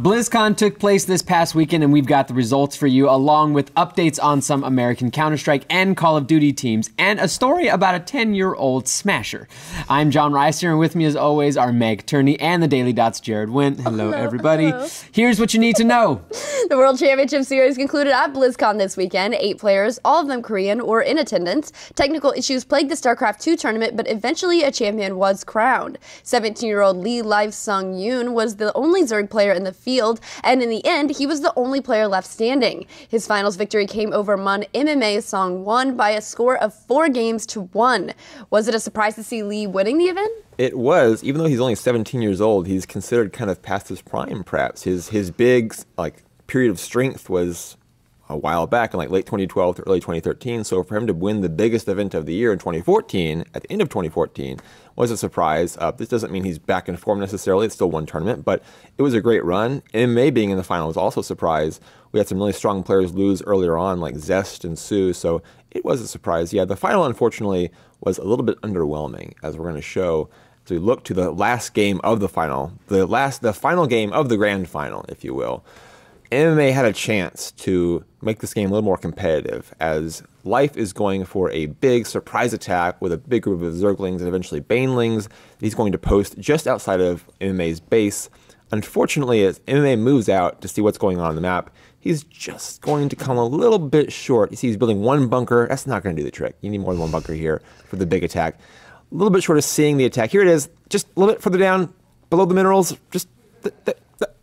BlizzCon took place this past weekend, and we've got the results for you, along with updates on some American Counter-Strike and Call of Duty teams, and a story about a 10-year-old smasher. I'm John Reister, and with me as always are Meg Turney and the Daily Dot's Jared Wynne. Hello, everybody. Hello. Here's what you need to know. The World Championship Series concluded at BlizzCon this weekend. 8 players, all of them Korean, were in attendance. Technical issues plagued the StarCraft II tournament, but eventually a champion was crowned. 17-year-old Lee Live-Sung-yoon was the only Zerg player in the field, and in the end, he was the only player left standing. His finals victory came over Mun MMA Song 1 by a score of 4-1. Was it a surprise to see Lee winning the event? It was. Even though he's only 17 years old, he's considered kind of past his prime, perhaps. His big period of strength was a while back in late 2012 to early 2013. So for him to win the biggest event of the year in 2014, at the end of 2014, was a surprise. This doesn't mean he's back in form necessarily. It's still one tournament, but it was a great run. MMA being in the final was also a surprise. We had some really strong players lose earlier on, like Zest and Sue, so it was a surprise. Yeah, the final, unfortunately, was a little bit underwhelming, as we're going to show. So we look to the last game of the final, the final game of the grand final, if you will. MMA had a chance to make this game a little more competitive, as Life is going for a big surprise attack with a big group of Zerglings and eventually Banelings. He's going to post just outside of MMA's base. Unfortunately, as MMA moves out to see what's going on the map, he's just going to come a little bit short. You see he's building one bunker. That's not going to do the trick. You need more than one bunker here for the big attack. A little bit short of seeing the attack. Here it is, just a little bit further down, below the minerals, just...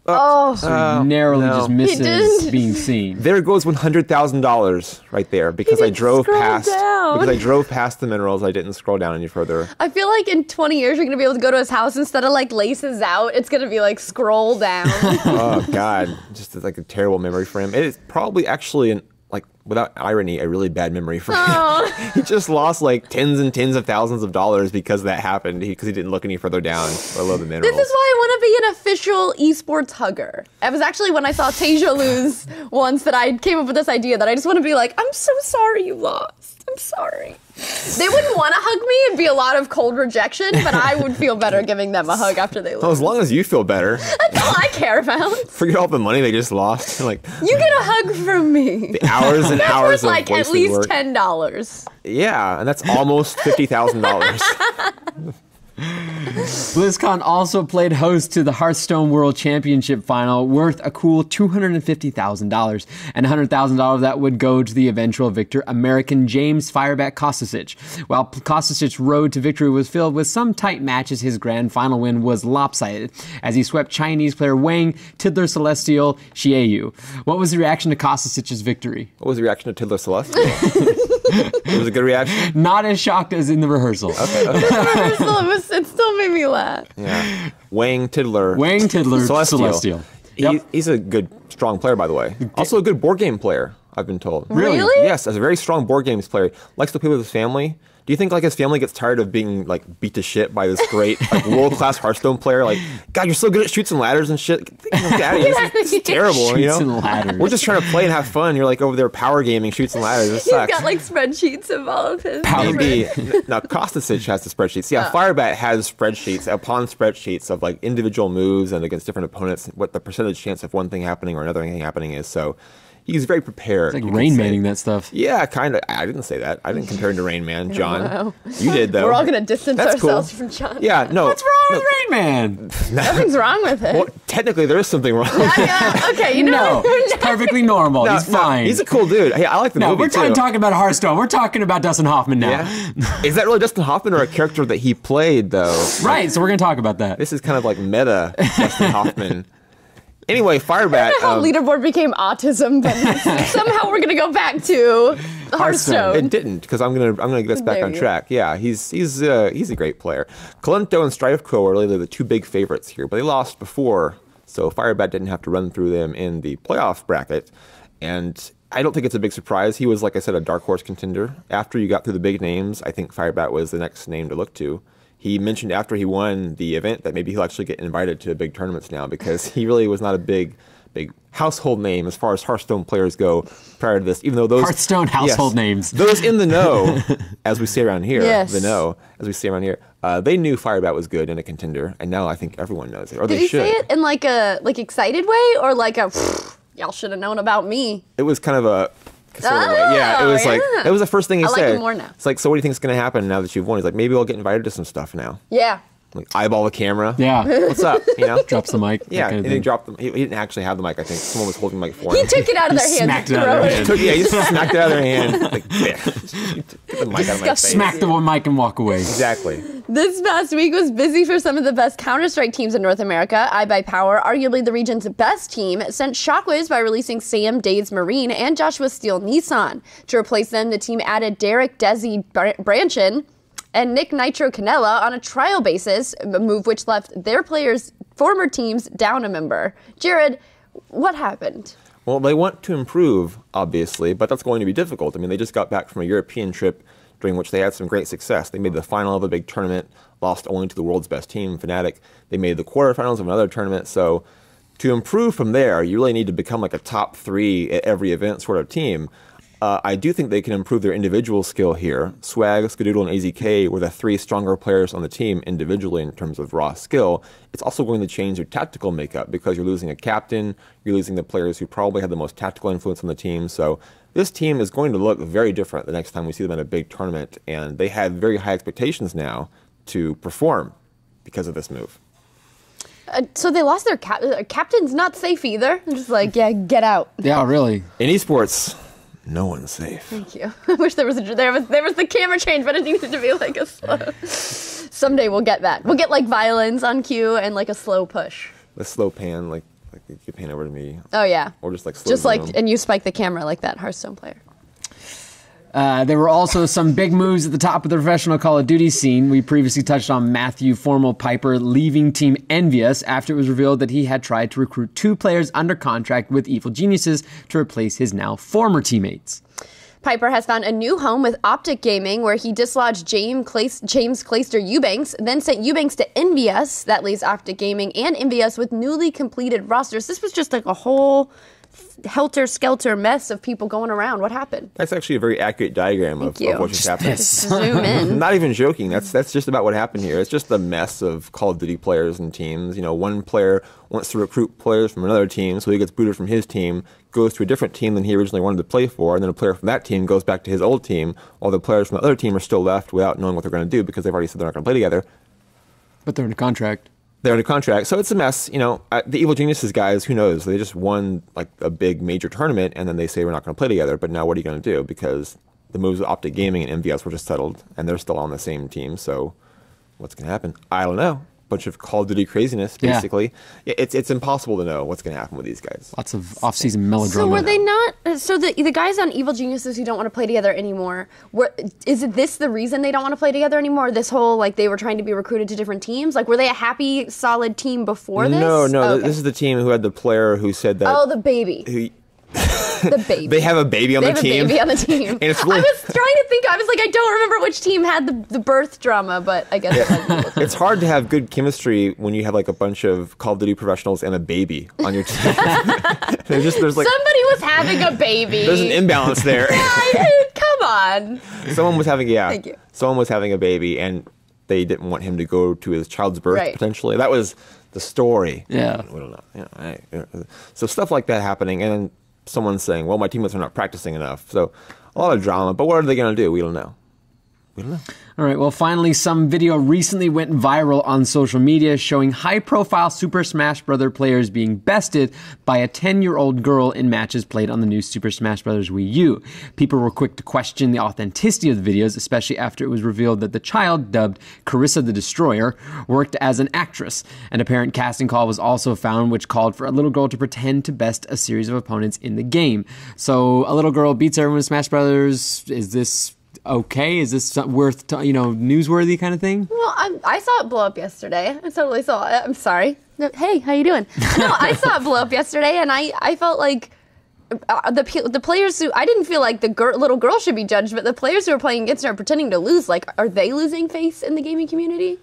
So he narrowly just misses being seen. There goes $100,000 right there because I drove past. Because I drove past the minerals. I didn't scroll down any further. I feel like in 20 years you're gonna be able to go to his house instead of laces out. It's gonna be scroll down. Oh God, just a terrible memory for him. It is probably actually without irony, a really bad memory for him. He just lost tens and tens of thousands of dollars because that happened, because he didn't look any further down below the minerals. This is why I want to be an official esports hugger. It was actually when I saw Tasia lose once that I came up with this idea that I just want to be like, I'm so sorry you lost. I'm sorry. They wouldn't want to hug me. It'd be a lot of cold rejection, but I would feel better giving them a hug after they lose. Well, as long as you feel better. That's all I care about. Forget all the money they just lost. You get a hug from me. The hours and hours of wasted at least work. $10. Yeah, and that's almost $50,000. BlizzCon also played host to the Hearthstone World Championship final, worth a cool $250,000, and $100,000 of that would go to the eventual victor, American James Firebat Kostasich. While Kostasich's road to victory was filled with some tight matches, his grand final win was lopsided, as he swept Chinese player Wang Tidler Celestial Xiaoyu. What was the reaction to Kostasich's victory? What was the reaction to Tidler Celestial? It was a good reaction? Not as shocked as in the rehearsal. Okay. It still made me laugh. Yeah. Wang Tidler Celestial. He's a good, strong player, by the way. Also a good board game player, I've been told. Really? Yes, as a very strong board games player. Likes to play with his family. Do you think his family gets tired of being beat to shit by this great world-class Hearthstone player? God, you're so good at Chutes and Ladders and shit. Get out of here. This is terrible. Chutes and Ladders. We're just trying to play and have fun. You're over there power gaming Chutes and Ladders. This sucks. He's got spreadsheets of all of his. Maybe. Now Kostasich has the spreadsheets. Yeah, Firebat has spreadsheets upon spreadsheets of individual moves and against different opponents, what the percentage chance of one thing happening or another thing happening is. So he's very prepared. It's Rain Manning that stuff. Yeah, kind of. I didn't say that. I didn't compare him to Rain Man, John. Wow. You did, though. We're all going to distance ourselves from John. Yeah, no. What's wrong with Rain Man? Nothing's wrong with it. Well, technically, there is something wrong. Okay, No, it's perfectly normal. He's fine. He's a cool dude. Hey, I like the movie, we're talking about Hearthstone. We're talking about Dustin Hoffman now. Yeah. Is that really Dustin Hoffman or a character that he played, though? Right, so we're going to talk about that. This is kind of meta Dustin Hoffman. Anyway, Firebat. I don't know how Leaderboard became autism, but somehow we're gonna go back to Hearthstone. It didn't, because I'm gonna get us back on track. Yeah, he's a great player. Kalento and Strifeco are really the two big favorites here, but they lost before, so Firebat didn't have to run through them in the playoff bracket. And I don't think it's a big surprise. He was, like I said, a dark horse contender. After you got through the big names, I think Firebat was the next name to look to. He mentioned after he won the event that maybe he'll actually get invited to big tournaments now, because he really was not a big household name as far as Hearthstone players go prior to this, even though those... Hearthstone household names. Those in the know, as we say around here, yes. the know, as we say around here, They knew Firebat was good and a contender, and now I think everyone knows it, or Did they he should. say it in like a excited way or like a y'all should have known about me? It was kind of a sort of way. Yeah, it was like that was the first thing he I said. like it more now. It's like, so what do you think is going to happen now that you've won? He's like, maybe I'll get invited to some stuff now. Yeah. Like eyeball the camera. Yeah. What's up? You know? Drops the mic. Yeah, that kind of and he thing. dropped them. He didn't actually have the mic. I think someone was holding the mic for He him. took it out of their hands. Smacked and it out of threw their hand. He just smacked it out of their hand. Like, yeah. Get the mic out of my face. Disgusting. Smack the mic and walk away. Exactly. This past week was busy for some of the best Counter-Strike teams in North America. IBuyPower, arguably the region's best team, sent shockwaves by releasing Sam Days Marine and Joshua Steele Nissan. To replace them, the team added Derek Desi Branchin and Nick Nitro Canella on a trial basis, a move which left their players' former teams down a member. Jared, what happened? Well, they want to improve, obviously, but that's going to be difficult. I mean, they just got back from a European trip during which they had some great success. They made the final of a big tournament, lost only to the world's best team, Fnatic. They made the quarterfinals of another tournament. So to improve from there, you really need to become like a top 3 at every event sort of team. I do think they can improve their individual skill here. Swag, Skadoodle, and AZK were the 3 stronger players on the team individually in terms of raw skill. It's also going to change your tactical makeup because you're losing a captain, you're losing the players who probably had the most tactical influence on the team. So this team is going to look very different the next time we see them in a big tournament, and they have very high expectations now to perform because of this move. So they lost their captain's not safe either. I'm just like, yeah, get out. Yeah, really. In esports, no one's safe. Thank you. I wish there was the camera change, but it needed to be like a slow. Someday we'll get that. We'll get like violins on cue and like a slow push. The slow pan, like you pan over to me. Oh yeah. Or just like slow Just like, zoom. and you spike the camera like that Hearthstone player. There were also some big moves at the top of the professional Call of Duty scene. We previously touched on Matthew Formal Piper leaving Team Envious after it was revealed that he had tried to recruit 2 players under contract with Evil Geniuses to replace his now former teammates. Piper has found a new home with Optic Gaming, where he dislodged James Clayster Eubanks, then sent Eubanks to Envious. That leaves Optic Gaming and Envious with newly completed rosters. This was just like a whole helter-skelter mess of people going around. What happened? That's actually a very accurate diagram of what just happened. Zoom in. I'm not even joking. That's just about what happened here. It's just the mess of Call of Duty players and teams. You know, one player wants to recruit players from another team, so he gets booted from his team, goes to a different team than he originally wanted to play for, and then a player from that team goes back to his old team, while the players from the other team are still left without knowing what they're going to do because they've already said they're not going to play together. But they're in a contract. They're under contract, so it's a mess. You know, the Evil Geniuses guys, who knows? They just won like a big major tournament, and then they say we're not going to play together. But now, what are you going to do? Because the moves of Optic Gaming and MVS were just settled, and they're still on the same team. So, what's going to happen? I don't know. Bunch of Call of Duty craziness, basically. Yeah. It's impossible to know what's going to happen with these guys. Lots of off-season melodrama. So were they not? So the guys on Evil Geniuses who don't want to play together anymore. Is this the reason they don't want to play together anymore? This whole like they were trying to be recruited to different teams. Like were they a happy, solid team before this? No. Oh, okay. This is the team who had the player who said that. Oh, the baby. The baby. They have a baby on the team. They have a baby on the team. And it's really, I was trying to think. I was like, I don't remember which team had the birth drama, but I guess it's hard to have good chemistry when you have like a bunch of Call of Duty professionals and a baby on your team. there's like somebody was having a baby. There's an imbalance there. Come on. Someone was having Thank you. Someone was having a baby, and they didn't want him to go to his child's birth potentially. That was the story. Yeah. We don't know. So stuff like that happening, and then someone saying, well, my teammates are not practicing enough. So a lot of drama, but what are they going to do? We don't know. All right, well, finally, some video recently went viral on social media showing high-profile Super Smash Bros. Players being bested by a 10-year-old girl in matches played on the new Super Smash Bros. Wii U. People were quick to question the authenticity of the videos, especially after it was revealed that the child, dubbed Carissa the Destroyer, worked as an actress. An apparent casting call was also found, which called for a little girl to pretend to best a series of opponents in the game. So a little girl beats everyone in Smash Bros. Is this okay? Is this worth, newsworthy kind of thing? Well, I saw it blow up yesterday. I totally saw it. I'm sorry. Hey, how you doing? No, I saw it blow up yesterday, and I felt like the players who, I didn't feel like the little girl should be judged, but the players who are playing against her are pretending to lose. Like, are they losing face in the gaming community?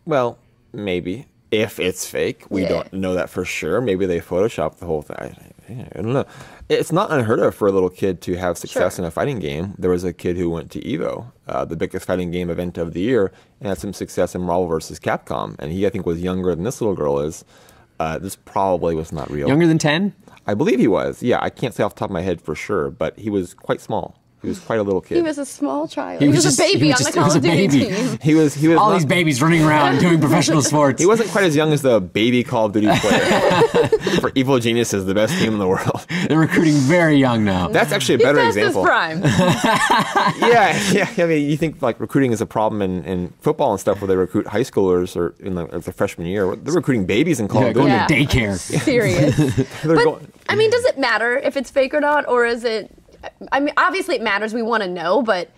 Well, maybe. If it's fake. We don't know that for sure. Maybe they photoshopped the whole thing. I don't know. It's not unheard of for a little kid to have success in a fighting game. There was a kid who went to EVO, the biggest fighting game event of the year, and had some success in Marvel vs. Capcom. And he, I think, was younger than this little girl is. This probably was not real. Younger than 10? I believe he was. Yeah, I can't say off the top of my head for sure, but he was quite small. He was quite a little kid. He was a small child. He was a baby on the Call of Duty team. He was all these babies running around doing professional sports. He wasn't quite as young as the baby Call of Duty player. For Evil Geniuses, the best team in the world. They're recruiting very young now. That's actually a better example. His prime. yeah. I mean, you think like recruiting is a problem in football and stuff, where they recruit high schoolers or in their freshman year. They're recruiting babies in Call of Duty. Going to daycare. Serious. I mean, does it matter if it's fake or not, or is it? I mean, obviously it matters. We want to know, but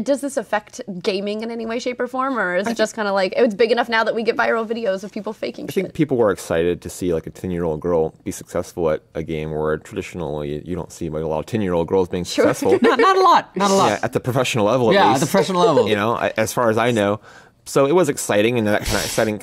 does this affect gaming in any way, shape, or form, or is it just kind of like it's big enough now that we get viral videos of people faking shit? I think people were excited to see like a 10-year-old girl be successful at a game where traditionally you don't see like a lot of 10-year-old girls being successful. Not a lot. Yeah, at the professional level. Yeah, at the professional level. You know, as far as I know. So it was exciting, and that excitement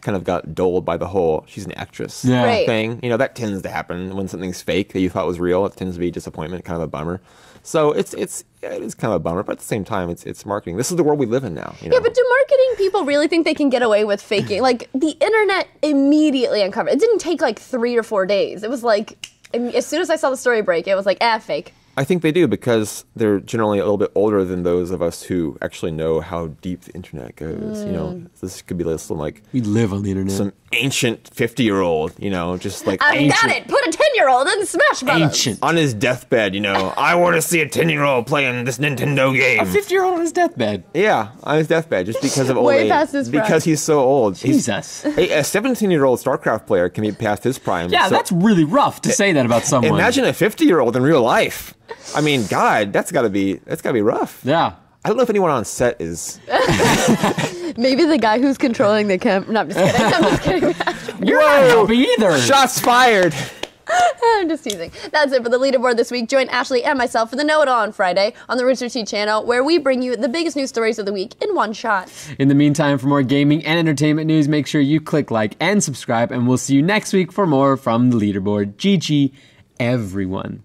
kind of got dulled by the whole she's an actress thing. You know, that tends to happen when something's fake that you thought was real. It tends to be disappointment, kind of a bummer. So it is kind of a bummer, but at the same time, it's marketing. This is the world we live in now. You know? Yeah, but do marketing people really think they can get away with faking? Like the internet immediately uncovered. It didn't take like 3 or 4 days. It was like as soon as I saw the story break, it was like fake. I think they do because they're generally a little bit older than those of us who actually know how deep the internet goes. You know, this could be some like we live on the internet. Some ancient 50-year-old, you know, just like I've got it. Put a 10-year-old in Smash Bros. Ancient on his deathbed. You know, I want to see a 10-year-old playing this Nintendo game. A 50-year-old on his deathbed. Yeah, on his deathbed, just because of old age. Way past his prime. Because he's so old. Jesus. A 17-year-old StarCraft player can be past his prime. Yeah, so that's really rough to say that about someone. Imagine a 50-year-old in real life. I mean, God, that's gotta be rough. Yeah. I don't know if anyone on set is. Maybe the guy who's controlling the camera. No, I'm just kidding. I'm just kidding. You're not helping either. Shots fired. I'm just teasing. That's it for the leaderboard this week. Join Ashley and myself for the Know It All on Friday on the Rooster Teeth channel, where we bring you the biggest news stories of the week in one shot. In the meantime, for more gaming and entertainment news, make sure you click like and subscribe, and we'll see you next week for more from the leaderboard. GG, everyone.